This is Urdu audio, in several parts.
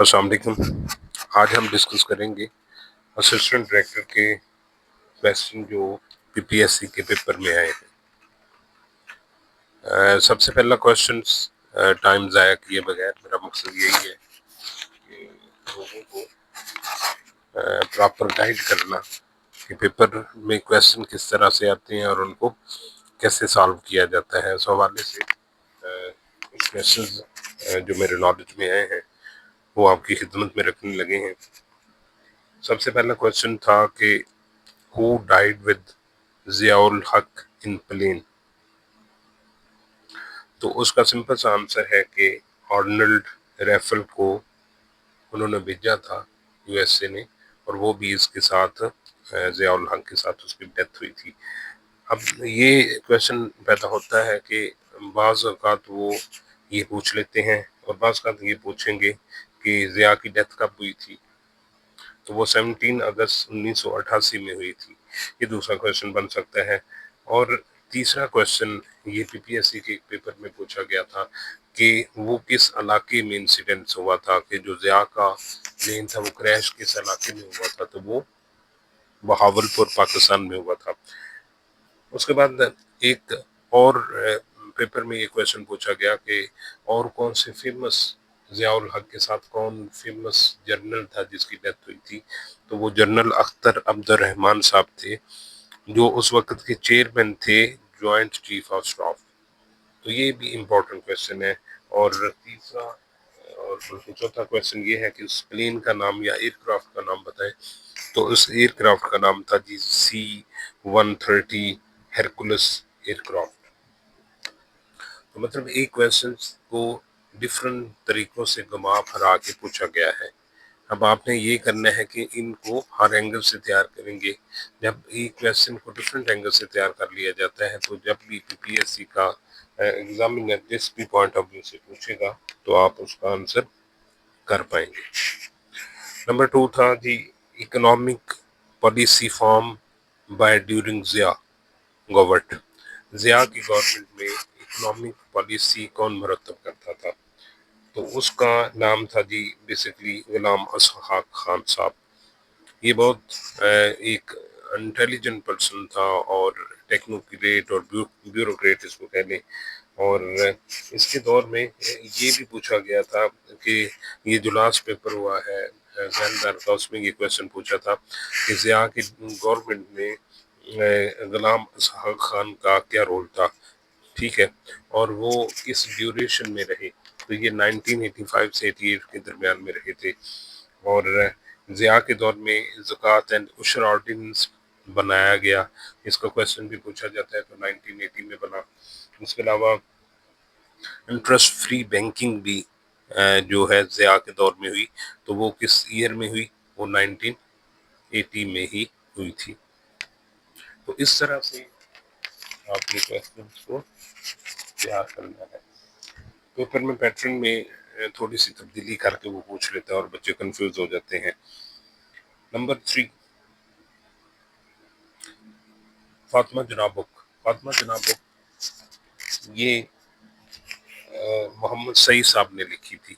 السلام علیکم. آج ہم ڈسکس کریں گے اسسٹنٹ ڈائریکٹر کے کویسچن جو پی پی ایس سی کے پیپر میں آئے ہیں. سب سے پہلا کویسچن ٹائم ضائع کیے بغیر میرا مقصد یہی ہے کہ لوگوں کو پراپر گائیڈ کرنا کہ پیپر میں کویسچن کس طرح سے آتے ہیں اور ان کو کیسے سالو کیا جاتا ہے. اس حوالے سے کچھ کویسچنز جو میرے نالج میں آئے ہیں وہ آپ کی خدمت میں رکھنے لگے ہیں. سب سے پہلا کویسچن تھا کہ ہو died with Zia ul Haq in plane. تو اس کا سمپل سا آنسر ہے کہ آرنلڈ ریفل کو انہوں نے بھیجا تھا یو ایس اے نے، اور وہ بھی اس کے ساتھ ضیاء الحق کے ساتھ اس کی ڈیتھ ہوئی تھی. اب یہ کویسچن پیدا ہوتا ہے کہ بعض اوقات وہ یہ پوچھ لیتے ہیں اور بعض اوقات یہ پوچھیں گے کہ ضیاء کی ڈیتھ کب ہوئی تھی. تو وہ 17 اگست 1988 میں ہوئی تھی. یہ دوسرا کویسچن بن سکتا ہے. اور تیسرا کویسچن یہ پی پی ایس سی کے پیپر میں پوچھا گیا تھا کہ وہ کس علاقے میں انسیڈنٹ ہوا تھا، کہ جو ضیاء کا پلین تھا وہ کریش کس علاقے میں ہوا تھا. تو وہ بہاولپور پاکستان میں ہوا تھا. اس کے بعد ایک اور پیپر میں یہ کویسچن پوچھا گیا کہ اور کون سے فیمس ضیاء الحق کے ساتھ کون فیمس جنرل تھا جس کی ڈیتھ ہوئی تھی. تو وہ جنرل اختر عبد الرحمان صاحب تھے جو اس وقت کے چیئرمین تھے جوائنٹ چیف آف اسٹاف. تو یہ بھی امپورٹنٹ کویسچن ہے. اور تیسرا اور چوتھا کویسچن یہ ہے کہ اس پلین کا نام یا ایئر کرافٹ کا نام بتائیں. تو اس ایئر کرافٹ کا نام تھا جی C-130 ہیرکولس ایئر کرافٹ. تو مطلب ایک کویسچن کو ڈفرنٹ طریقوں سے گھما پھرا کے پوچھا گیا ہے. اب آپ نے یہ کرنا ہے کہ ان کو ہر اینگل سے تیار کریں گے. جب ایک کویسچن کو ڈفرنٹ اینگل سے تیار کر لیا جاتا ہے تو جب بھی پی پی ایس سی کا ایگزامینر جس بھی پوائنٹ آف ویو سے پوچھے گا تو آپ اس کا آنسر کر پائیں گے. نمبر 2 تھا جی economic policy form by during Zia government. Zia کی گورنمنٹ میں اکنامک پالیسی کون مرتب کرتا تھا؟ تو اس کا نام تھا جی بیسکلی غلام اسحاق خان صاحب. یہ بہت ایک انٹیلیجنٹ پرسن تھا اور ٹیکنوکریٹ اور بیوروکریٹ اس کو کہہ لیں. اور اس کے دور میں یہ بھی پوچھا گیا تھا کہ یہ جو لاسٹ پیپر ہوا ہے زیندار کا، اس میں یہ کویسچن پوچھا تھا کہ ضیاء کی گورنمنٹ میں غلام اسحاق خان کا کیا رول تھا. ٹھیک ہے، اور وہ کس ڈیوریشن میں رہے. تو یہ 1985 سے 88 کے درمیان میں رہے تھے. اور ضیاء کے دور میں زکوٰۃ اینڈ عشر آرڈیننس بنایا گیا. اس کا کویسچن بھی پوچھا جاتا ہے تو 1980 میں بنا. اس کے علاوہ انٹرسٹ فری بینکنگ بھی جو ہے ضیاء کے دور میں ہوئی. تو وہ کس ایئر میں ہوئی؟ وہ 1980 میں ہی ہوئی تھی. تو اس طرح سے آپ نے کویسچنس کو تیار کرنا ہے. پیپر میں پیٹرن میں تھوڑی سی تبدیلی کر کے وہ پوچھ لیتا ہے اور بچے کنفیوز ہو جاتے ہیں. نمبر 3 فاطمہ جناب بک. فاطمہ جناب بک یہ محمد سعید صاحب نے لکھی تھی.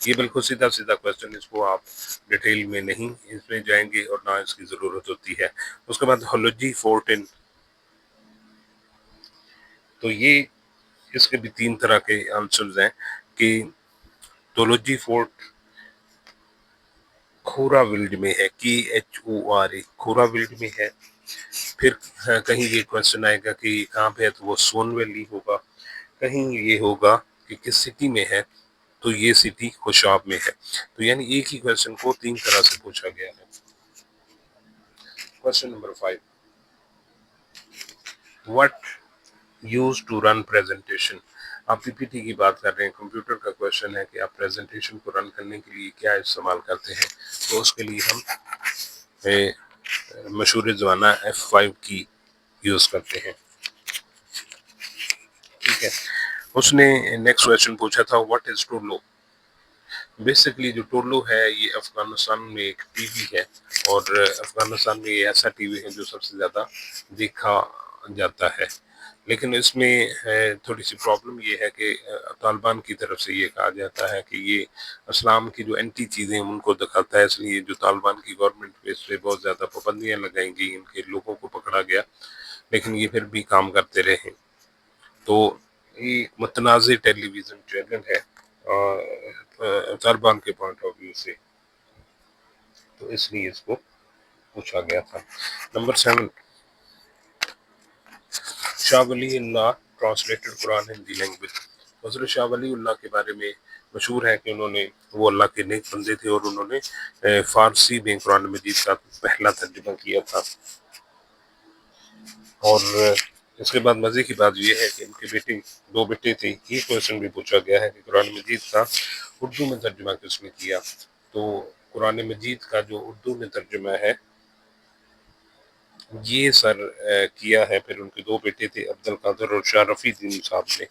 یہ بالکل سیدھا سیدھا کویسچن، اس کو آپ ڈیٹیل میں نہیں اس میں جائیں گے اور نہ اس کی ضرورت ہوتی ہے. اس کے بعد ہولوجی فورٹن. تو یہ اس کے بھی 3 طرح کے آنسرز ہیں کہ تولوجی فورٹ کھورا ولڈ میں ہے، KHORA کھورا ولڈ میں ہے. پھر کہیں یہ کویسچن آئے گا کہ کہاں پہ ہے، تو وہ سون ویلی ہوگا. کہیں یہ ہوگا کہ کس سٹی میں ہے، تو یہ سٹی خوشاب میں ہے. تو یعنی ایک ہی کویسچن کو 3 طرح سے پوچھا گیا ہے. Question number 5 What used to run presentation. آپ پی پی ٹی کی بات کر رہے ہیں، کمپیوٹر کا کویسچن ہے کہ آپ پریزنٹیشن کو رن کرنے کے لیے کیا استعمال کرتے ہیں. تو اس کے لیے ہم مشہور زمانہ F5 کی یوز کرتے ہیں. ٹھیک ہے، اس نے نیکسٹ کویسچن پوچھا تھا واٹ از ٹولو. بیسکلی جو ٹولو ہے یہ افغانستان میں ایک ٹی وی ہے، اور افغانستان میں یہ ایسا ٹی وی ہے جو سب سے زیادہ دیکھا جاتا ہے. لیکن اس میں تھوڑی سی پرابلم یہ ہے کہ طالبان کی طرف سے یہ کہا جاتا ہے کہ یہ اسلام کی جو اینٹی چیزیں ان کو دکھاتا ہے، اس لیے جو طالبان کی گورنمنٹ پہ اس پہ بہت زیادہ پابندیاں لگائیں گی، ان کے لوگوں کو پکڑا گیا، لیکن یہ پھر بھی کام کرتے رہے۔ تو یہ ایک متنازع ٹیلی ویژن چینل ہے طالبان کے پوائنٹ آف ویو سے، تو اس لیے اس کو پوچھا گیا تھا۔ نمبر 7، شاہ ولی اللہ ٹرانسلیٹڈ قرآن ہندی لینگویج۔ حضرت شاہ ولی اللہ کے بارے میں مشہور ہے کہ وہ اللہ کے نیک بندے تھے اور انہوں نے فارسی میں قرآن مجید کا پہلا ترجمہ کیا تھا۔ اور اس کے بعد مزے کی بات یہ ہے کہ ان کے دو بیٹے تھے۔ یہ کویشچن بھی پوچھا گیا ہے کہ قرآن مجید کا اردو میں ترجمہ کس نے کیا؟ تو قرآن مجید کا جو اردو میں ترجمہ ہے یہ کیا ہے پھر ان کے دو بیٹے تھے، عبد القادر اور شاہ رفیع الدین صاحب نے،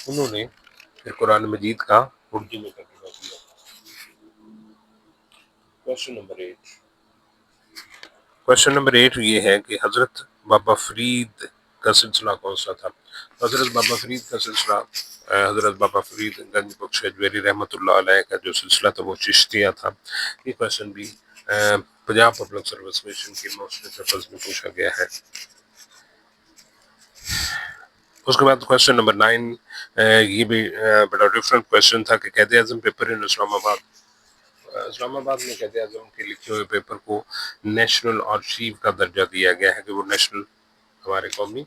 انہوں نے پھر قرآن مجید کا اردو میں ترجمہ کیا۔ کوشچن نمبر 8 یہ ہے کہ حضرت بابا فرید کا سلسلہ کون سا تھا؟ حضرت بابا فرید کا سلسلہ حضرت بابا فرید گنج بخش اجمیری رحمۃ اللہ علیہ کا جو سلسلہ تھا وہ چشتیہ تھا۔ یہ کویشچن بھی پنجاب پبلک سروس کمیشن کے موسٹلی پیپرز میں پوچھا گیا ہے۔ اس کے بعد کویشچن نمبر 9، یہ بھی بڑا ڈفرینٹ کویشچن تھا کہ قائد اعظم پیپر ان اسلام آباد میں قائد اعظم کے لکھے ہوئے پیپر کو نیشنل آرشیو کا درجہ دیا گیا ہے کہ وہ نیشنل ہمارے قومی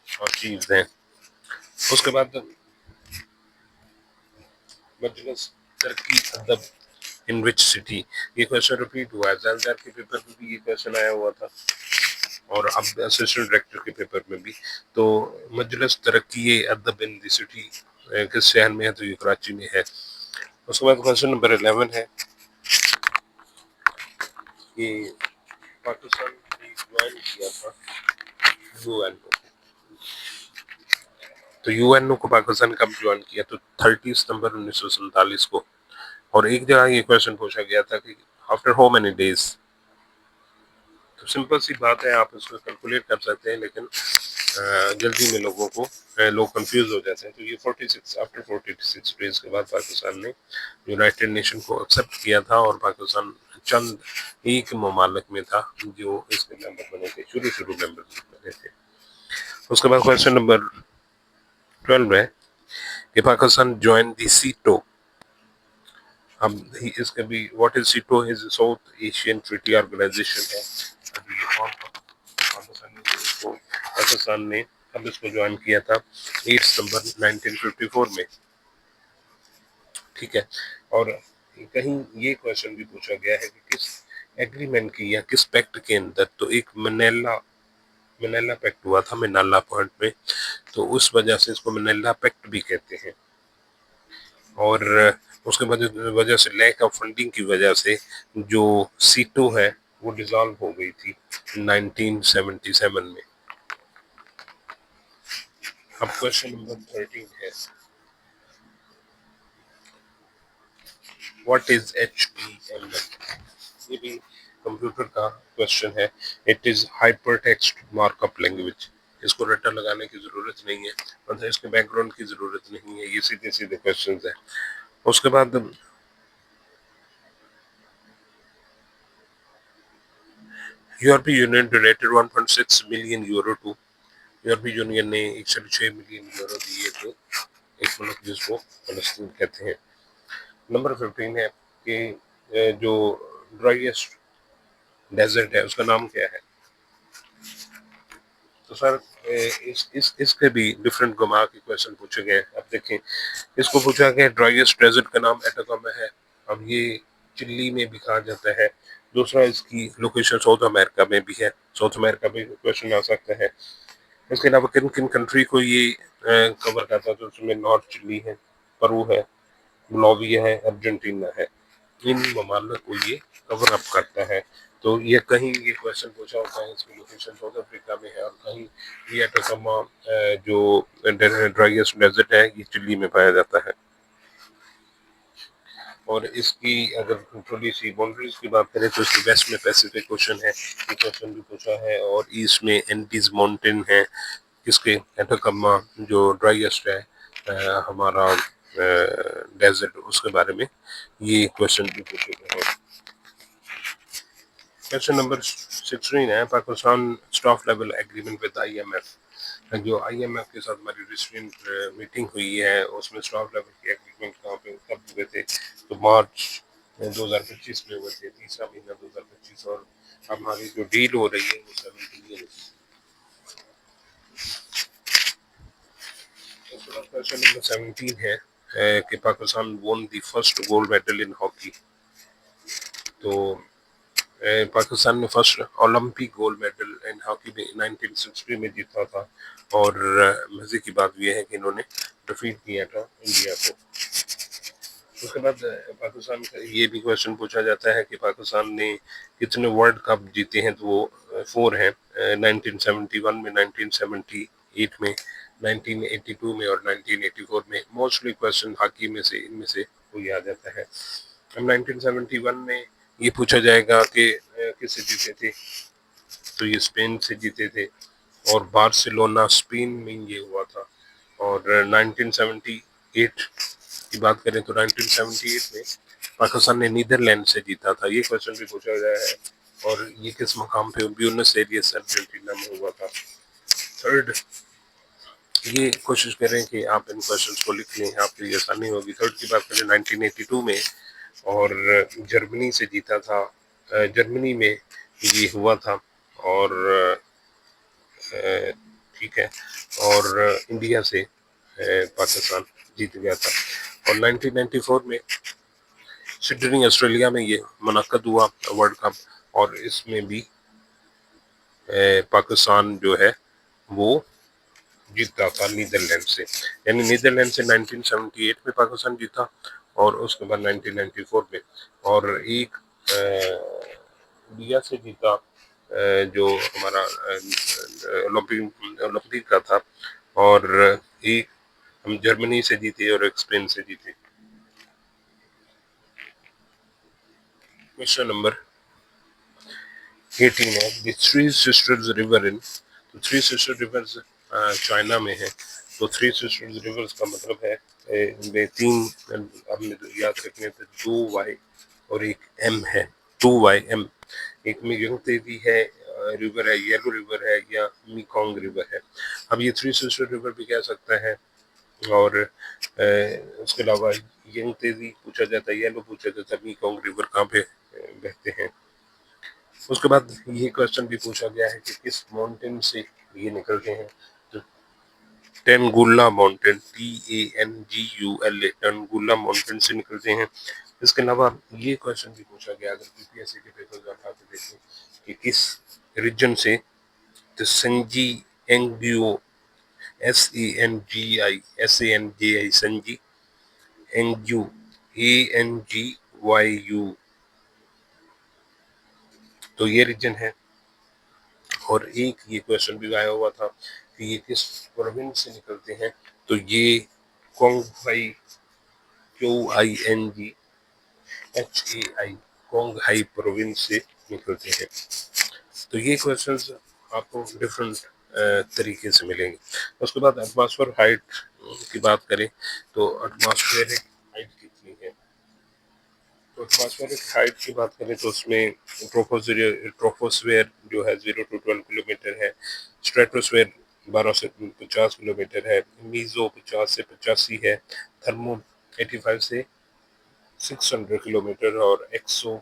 آرشیوز ہیں۔ اس کے بعد مجلس ترقی ادب ان وچ سٹی، یہ کویشچن ریپیٹ ہوا ہے، زیادہ کے پیپر میں بھی یہ کویشچن آیا ہوا تھا اور اب اسسٹنٹ ڈائریکٹر کے پیپر میں بھی۔ تو مجلس ترقی ادب ان دی سٹی کس شہر میں ہے؟ تو یہ کراچی میں ہے۔ اس کے بعد کویشچن نمبر 11 ہے کہ پاکستان نے جوائن کیا تھا یو این او، تو یو این او کو پاکستان کب جوائن کیا؟ تو 30 ستمبر 1947 کو۔ اور ایک جگہ یہ کویشچن پوچھا گیا تھا کہ آفٹر ہاؤ مینی ڈیز، تو سمپل سی بات ہے، آپ اس کو کیلکولیٹ کر سکتے ہیں، لیکن جلدی میں لوگ کنفیوز ہو جاتے ہیں۔ تو یہ 46 آفٹر 46 ڈیز کے بعد پاکستان نے یونائٹڈ نیشن کو ایکسیپٹ کیا تھا، اور پاکستان چند ایک ممالک میں تھا جو اس کے ممبر بنے تھے، شروع ممبر بنے تھے۔ اس کے بعد کویشچن نمبر 12 ہے کہ پاکستان جوائن دی سیٹو۔ اب اس کا بھی what is SEATO is South Asian treaty organisation ہے۔ ابھی پاکستان نے اب اس کو جوائن کیا تھا 8 ستمبر 1954 میں، ٹھیک ہے۔ اور کہیں یہ کویشچن بھی پوچھا گیا ہے کہ کس ایگریمنٹ کی یا کس پیکٹ کے اندر، تو ایک منیلا پیکٹ ہوا تھا منالا پوائنٹ میں، تو اس وجہ سے اس کو منیلا پیکٹ بھی کہتے ہیں۔ اور اس کے وجہ سے لیک آف فنڈنگ کی وجہ سے جو سیٹو ہے وہ ڈیزالو ہو گئی تھی 1977 میں۔ اب کویشچن نمبر 13 ہے what is H P M L? یہ بھی کمپیوٹر کا کویشچن ہے۔ It is hypertext markup language. اس کو رٹا لگانے کی ضرورت نہیں ہے، مطلب اس کے بیک گراؤنڈ کی ضرورت نہیں ہے، یہ سیدھے کویشچنز ہیں۔ اس کے بعد یورپی union donated 1.6 million euro to, یورپی یونین نے 106 ملین یورو دیے تھے ایک ملک جس کو فلسطین کہتے ہیں۔ نمبر 15 ہے کہ جو ڈرائیسٹ ڈیزرٹ ہے اس کا نام کیا ہے؟ تو سر اس کے بھی ڈفرینٹ گما کے کویشچن پوچھے گئے۔ اب دیکھیں، اس کو پوچھا گیا ڈرائیسٹ ڈیزرٹ کا نام ایٹاکاما ہے، اب یہ چلی میں بھی کہا جاتا ہے۔ دوسرا اس کی لوکیشن ساؤتھ امریکہ میں بھی ہے، ساؤتھ امریکہ میں کویشچن آ سکتا ہے۔ اس کے علاوہ کن کنٹری کو یہ کور کرتا ہے؟ تو اس میں نارتھ چلی ہے، پرو ہے، بولیویا ہے، ارجنٹینا ہے، ان ممالک کو یہ کور اپ کرتا ہے۔ تو یہ کہیں یہ کویشچن پوچھا ہوتا ہے، اس کی لوکیشن ساؤتھ افریقہ میں ہے، اور کہیں یہ ایٹاکاما جو ڈرائیسٹ ڈیزرٹ ہے یہ چلی میں پایا جاتا ہے۔ اور اس کی اگر تھوڑی سی باؤنڈریز کی بات کریں تو اس کی ویسٹ میں پیسیفک اوشن ہے، یہ کویشچن بھی پوچھا ہے، اور ایسٹ میں اینڈیز ماؤنٹین ہے، کس کے ایٹاکما جو ڈرائیسٹ ہے ہمارا ڈیزرٹ، اس کے بارے میں یہ کوشچن بھی پوچھے گئے ہیں۔ کوشچن نمبر 16 ہے Pakistan staff level agreement with I M F. جو آئی ایم ایف کے ساتھ ہماری ریسنٹ میٹنگ ہوئی ہے اس میں اسٹاف لیول کی ایگریمنٹ کہاں پہ کب ہوئے تھے؟ تو مارچ 2025 میں ہوئے تھے، تیسرا مہینہ 2025، اور ہماری جو ڈیل ہو رہی ہے وہ 17 ہے۔ کوشچن نمبر 17 ہے کہ Pakistan won the first gold medal in hockey. تو پاکستان نے first Olympic gold medal in hockey میں 1960 میں جیتا تھا، اور مزے کی بات یہ ہے کہ انہوں نے ڈیفیٹ کیا تھا انڈیا کو۔ اس کے بعد پاکستان کا یہ بھی کوشچن پوچھا جاتا ہے کہ پاکستان نے کتنے ورلڈ کپ جیتے ہیں؟ تو وہ 4 ہیں، 1971 میں، 1978 میں، 1982 میں اور 1984 میں۔ موسٹلی کوشچن ہاکی میں سے ان میں سے کوئی آ جاتا ہے۔ 1971 میں یہ پوچھا جائے گا کہ کس سے جیتے تھے؟ تو یہ اسپین سے جیتے تھے، اور بارسلونا اسپین میں یہ ہوا تھا۔ اور 1978 کی بات کریں تو 1978 میں پاکستان نے نیدرلینڈ سے جیتا تھا۔ یہ کوشچن بھی پوچھا گیا ہے، اور یہ کس مقام پہ؟ بیونس ایریس ارجنٹینا میں ہوا تھا۔ تھرڈ، یہ کوشش کریں کہ آپ ان کوشچنس کو لکھ لیں، آپ کے لیے آسانی ہوگی۔ تھرڈ کی بات کریں 1982 میں، اور جرمنی سے جیتا تھا، جرمنی میں یہ ہوا تھا، اور ٹھیک ہے، اور انڈیا سے پاکستان جیت گیا تھا۔ اور 1994 میں سڈنی آسٹریلیا میں یہ منعقد ہوا ورلڈ کپ، اور اس میں بھی پاکستان جو ہے وہ جیتا تھا نیدرلینڈ سے، یعنی نیدرلینڈ سے 1978 میں پاکستان جیتا، اور اس کے بعد 1994 میں، اور ایک انڈیا سے جیتا جو ہمارا اولمپک کا تھا، اور ایک ہم جرمنی سے جیتے اور ایک اسپین سے جیتے۔ کوشچن نمبر 18 ہے دی تھری سسٹرز ریور ان۔ تو تھری سسٹر ریورز چائنا میں ہے۔ تو تھری سسٹرز ریورز کا مطلب ہے ان میں 3 ہم نے یاد رکھنے تھے، 2 وائی اور ایک ایم ہے، 2 وائی ایم۔ ایک میں ینگ تیوی ہے ریور ہے، یلو ریور ہے، یا میکونگ ریور ہے۔ اب یہ تھری سسٹر ریور بھی کہہ سکتا ہے، اور اس کے علاوہ ینگ تیزی پوچھا جاتا ہے، یلو پوچھا جاتا ہے، میکونگ ریور کہاں پہ بہتے ہیں۔ اس کے بعد یہ کوشچن بھی پوچھا گیا ہے کہ کس ماؤنٹین سے یہ نکلتے ہیں؟ تو ٹینگولا ماؤنٹین، TANGULA، ٹینگولا ماؤنٹین سے نکلتے ہیں۔ اس کے علاوہ یہ کوشچن بھی پوچھا گیا، اگر PPSC کے پیپر اٹھا کے دیکھیں، کہ کس ریجن سے تو سنجی اینگیو، SANGI سنجی، اینگیو ANGYU، تو یہ ریجن ہے۔ اور ایک یہ کوشچن بھی آیا ہوا تھا کہ یہ کس پروونس سے نکلتے ہیں؟ تو یہ کونگھائی، QINGHAI، کونگھائی پروونس سے نکلتے ہیں۔ تو یہ کوشچنز آپ کو ڈفرنٹ طریقے سے ملیں گے۔ اس کے بعد ایٹماسفیئر ہائٹ کی بات کریں تو ایٹماسفیئرک ہائٹ کتنی ہے؟ تو ایٹماسفیئرک ہائٹ کی بات کریں تو اس میں ٹروپوسفیئر جو ہے 0 to 12 کلومیٹر ہے، اسٹریٹوسفیئر 12 سے 50 کلومیٹر ہے، میزو 50 سے 85 ہے، تھرمو 85 سے 600 کلومیٹر، اور ایکسو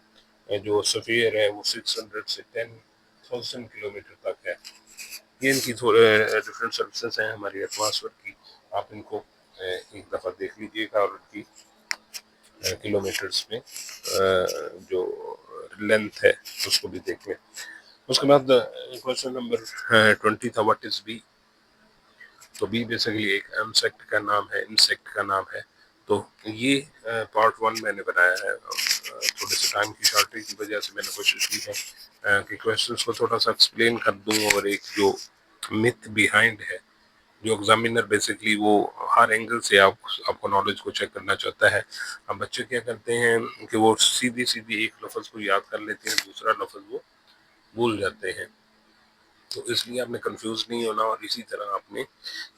جو سفیئر ہے وہ 600 سے 10,000 کلومیٹر تک ہے۔ یہ ان کی ڈفرینٹ سروسز ہیں ہماری ایٹماسفیئر کی، آپ ان کو ایک دفعہ دیکھ لیجیے گا، اور ان کی کلومیٹرز میں جو لینتھ ہے اس کو بھی دیکھ لیں۔ اس کے بعد کوشچن نمبر 20 تھا واٹ از بی؟ تو بی بیسیکلی ایک انسیکٹ کا نام ہے، انسیکٹ کا نام ہے۔ تو یہ پارٹ 1 میں نے بنایا ہے، تھوڑے سے ٹائم کی شارٹیج کی وجہ سے میں نے کوشش کی ہے کہ کوشچنس کو تھوڑا سا ایکسپلین کر دوں، اور ایک جو متھ بیہائنڈ ہے، جو ایگزامینر بیسکلی وہ ہر اینگل سے آپ کو نالج کو چیک کرنا چاہتا ہے۔ اب بچے کیا کرتے ہیں کہ وہ سیدھی ایک لفظ کو یاد کر لیتے ہیں، دوسرا لفظ وہ بھول جاتے ہیں۔ تو اس لیے آپ نے کنفیوز نہیں ہونا، اور اسی طرح آپ نے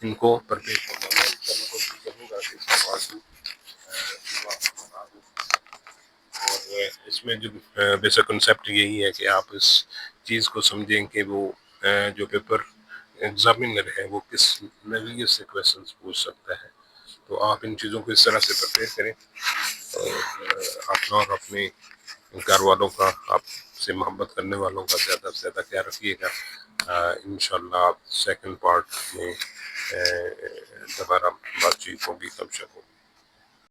ان کو پرپیئر کرنا ہے. میں کوشش کروں گا کہ اس کا موضوع بنا دوں. اور اس میں جو بیسک کنسیپٹ یہی ہے کہ آپ اس چیز کو سمجھیں کہ وہ جو پیپر ایگزامینر ہے وہ کس نوعیت سے کویشچنس پوچھ سکتا ہے. تو آپ ان چیزوں کو اس طرح سے پرپیئر کریں، اور اپنا اور اپنے گھر والوں کا، آپ سے محبت کرنے والوں کا زیادہ سے زیادہ خیال رکھیے گا. انشاءاللہ آپ سیکنڈ پارٹ میں دوبارہ بات چیت ہوگی، تب شک ہوگی.